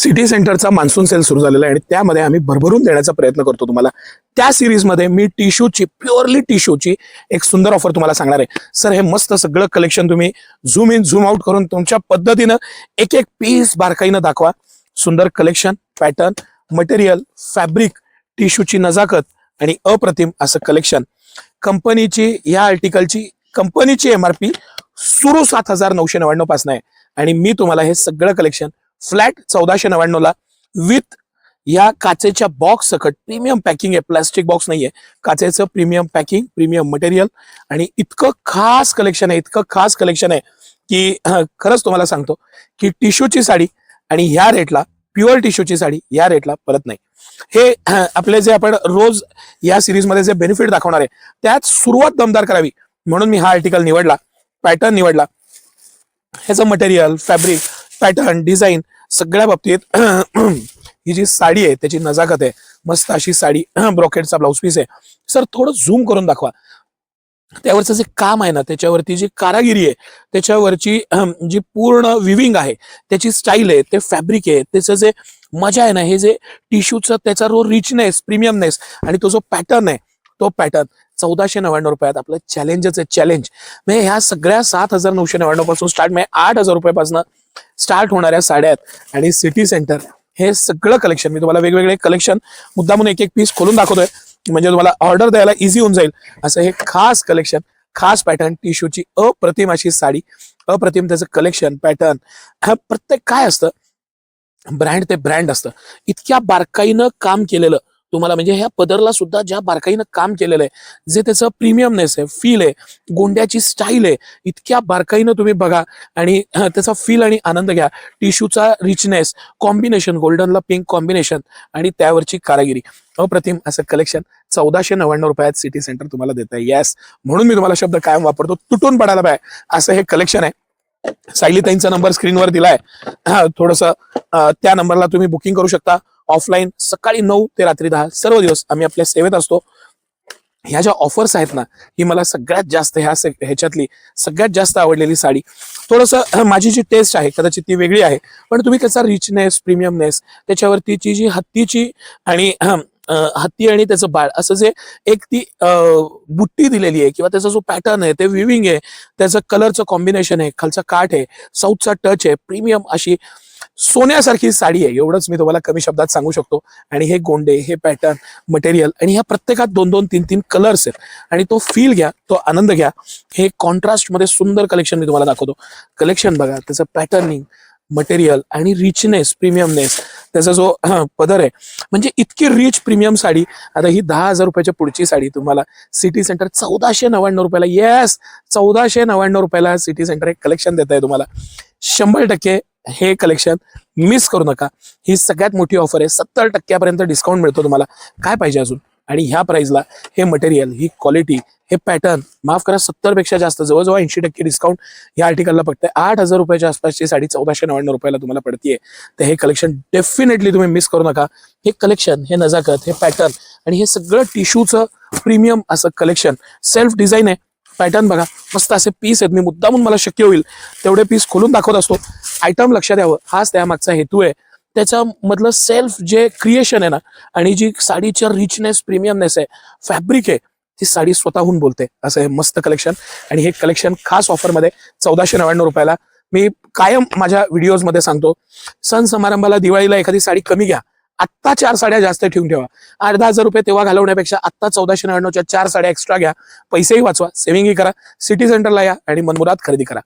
City सेंटरचा monsoon sale सुरू झालेला आहे आणि त्यामध्ये आम्ही भरभरून देण्याचा प्रयत्न करतो तुम्हाला. त्या सिरीजमध्ये मी टिश्यूची प्युअरली टिश्यूची एक सुंदर ऑफर तुम्हाला सांगणार आहे. सर, हे मस्त सगळं कलेक्शन तुम्ही झूम इन झूम आउट करून तुमच्या पद्धतीनं एक एक पीस बारकाईनं दाखवा. सुंदर कलेक्शन, पॅटर्न, मटेरियल, फॅब्रिक, टिश्यूची नजाकत आणि अप्रतिम असं कलेक्शन. कंपनीची या आर्टिकलची कंपनीची एमआरपी सुरू 7,999 पासून आहे आणि मी तुम्हाला हे सगळं कलेक्शन फ्लॅट 1499 ला विथ या काचेच्या बॉक्स सकट प्रीमियम पॅकिंग आहे. प्लास्टिक बॉक्स नाहीये, काचेचं प्रीमियम पॅकिंग, प्रीमियम मटेरियल आणि इतकं खास कलेक्शन आहे की खरंच तुम्हाला सांगतो की टिश्यूची साडी आणि ह्या रेटला, प्युअर टिश्यूची साडी या रेटला परत नाही. हे आपले जे आपण रोज या सिरीजमध्ये जे बेनिफिट दाखवणार आहे त्यात सुरुवात दमदार करावी म्हणून मी हा आर्टिकल निवडला, पॅटर्न निवडला. ह्याचं मटेरियल, फॅब्रिक, पॅटर्न, डिझाईन सगळ्या बाबतीत ही जी साडी आहे त्याची नजाकत आहे. मस्त अशी साडी, ब्रॉकेटचा ब्लाउज पीस आहे. सर, थोडं झूम करून दाखवा. त्यावरचं जे काम आहे ना, त्याच्यावरती जी कारागिरी आहे, त्याच्यावरची जी पूर्ण विविंग आहे, त्याची स्टाईल आहे, ते फॅब्रिक आहे, त्याचं जे मजा आहे ना, हे जे टिश्यूचं त्याचा रिचनेस, प्रीमियमनेस आणि तो जो पॅटर्न आहे, तो पॅटर्न 1499 रुपयात आपलं चॅलेंजच आहे. चॅलेंज म्हणजे ह्या सगळ्या 7,999 पासून स्टार्ट, म्हणजे 8,000 रुपयापासून स्टार्ट होणाऱ्या साड्या आहेत. आणि सिटी सेंटर हे सगळं कलेक्शन मी तुम्हाला वेगवेगळे कलेक्शन मुद्दामून एक एक पीस खोलून दाखवतोय म्हणजे तुम्हाला ऑर्डर द्यायला इझी होऊन जाईल असं हे खास कलेक्शन, खास पॅटर्न, टिश्यूची अप्रतिम अशी साडी, अप्रतिम त्याचं कलेक्शन, पॅटर्न. हा प्रत्येक काय असतं, ब्रँड ते ब्रँड असतं. इतक्या बारकाईनं काम केलेलं तुम्हाला, म्हणजे ह्या पदरला सुद्धा ज्या बारकाईनं काम केलेलं आहे, जे त्याचं प्रीमियमनेस आहे, फील आहे, गोंड्याची स्टाईल आहे, इतक्या बारकाईनं तुम्ही बघा आणि त्याचा फील आणि आनंद घ्या. टिश्यूचा रिचनेस, कॉम्बिनेशन, गोल्डनला पिंक कॉम्बिनेशन आणि त्यावरची कारागिरी, अप्रतिम असं कलेक्शन 1499 रुपयात सिटी सेंटर तुम्हाला देत आहे. येस, म्हणून मी तुम्हाला शब्द कायम वापरतो, तुटून पडायला पाहिजे असं हे कलेक्शन आहे. सायलीताईंचा नंबर स्क्रीनवर दिलाय, थोडस त्या नंबरला तुम्ही बुकिंग करू शकता. ऑफलाईन सकाळी 9 ते रात्री 10 सर्व दिवस आम्ही आपल्या सेवेत असतो. ह्या ज्या ऑफर्स आहेत ना, ही मला सगळ्यात जास्त ह्याच्यातली सगळ्यात जास्त आवडलेली साडी. थोडस माझी जी टेस्ट आहे कदाचित ती वेगळी आहे, पण तुम्ही त्याचा रिचनेस, प्रीमियमनेस, त्याच्यावरतीची जी हत्तीची आणि हत्ती आणि त्याचं बाळ असं जे एक ती बुट्टी दिलेली आहे किंवा त्याचा जो पॅटर्न आहे, ते विविंग आहे, त्याचं कलरचं कॉम्बिनेशन आहे, खालचा काठ आहे, साऊथचा टच आहे, प्रीमियम अशी सोन्यासारखी साडी आहे. एवढंच मी तुम्हाला कमी शब्दात सांगू शकतो. आणि हे गोंडे, हे पॅटर्न, मटेरियल आणि ह्या प्रत्येकात 2-2, 3-3 कलर्स आहेत आणि तो फील घ्या, तो आनंद घ्या. हे कॉन्ट्रास्ट मध्ये सुंदर कलेक्शन मी तुम्हाला दाखवतो. कलेक्शन बघा, त्याचं पॅटर्निंग, मटेरियल आणि रिचनेस, प्रीमियमनेस, त्याचा जो पदर आहे, म्हणजे इतकी रिच प्रीमियम साडी. आता ही 10,000 रुपयाच्या पुढची साडी तुम्हाला सिटी सेंटर 1499 रुपयाला, येस 1499 रुपयाला सिटी सेंटर एक कलेक्शन देत आहे तुम्हाला. 100% हे कलेक्शन मिस करू नका. ही सगळ्यात मोठी ऑफर आहे. 70% डिस्काउंट मिळतो तुम्हाला. काय पाहिजे अजून? आणि ह्या प्राइसला हे मटेरियल, ही क्वालिटी, हे पॅटर्न, माफ करा 70 पेक्षा जास्त, जवळजवळ 80% डिस्काउंट या आर्टिकलला पडतंय. 8,000 रुपयाच्या आसपासची साडी 1499 रुपयाला तुम्हाला पडतीये. तर हे कलेक्शन डेफिनेटली तुम्ही मिस करू नका. हे कलेक्शन, हे नजाकत, हे पॅटर्न आणि हे सगळं टिश्यूचं प्रीमियम असं कलेक्शन, सेल्फ डिझाईन आहे. पॅटर्न बघा, मस्त असे पीस आहेत. मी मुद्दामून मला शक्य होईल तेवढे पीस खोलून दाखवत असतो. आयटम लक्षात यावं, हाच त्यामागचा हेतू आहे. त्याच्यामधलं सेल्फ जे क्रिएशन आहे ना आणि जी साडीच्या रिचनेस, प्रीमियमनेस आहे, फॅब्रिक आहे, ती साडी स्वतःहून बोलते. असं हे मस्त कलेक्शन. आणि हे कलेक्शन खास ऑफरमध्ये 1499 रुपयाला. मी कायम माझ्या व्हिडिओज मध्ये सांगतो, सण समारंभाला, दिवाळीला एखादी साडी कमी घ्या, आत्ता 4 साड्या जास्त ठेवून ठेवा. 8,000 रुपये तेव्हा घालवण्यापेक्षा आत्ता 1499च्या 4 साड्या एक्स्ट्रा घ्या. पैसेही वाचवा, सेव्हिंगही करा. सिटी सेंटरला या आणि मनमुराद खरेदी करा.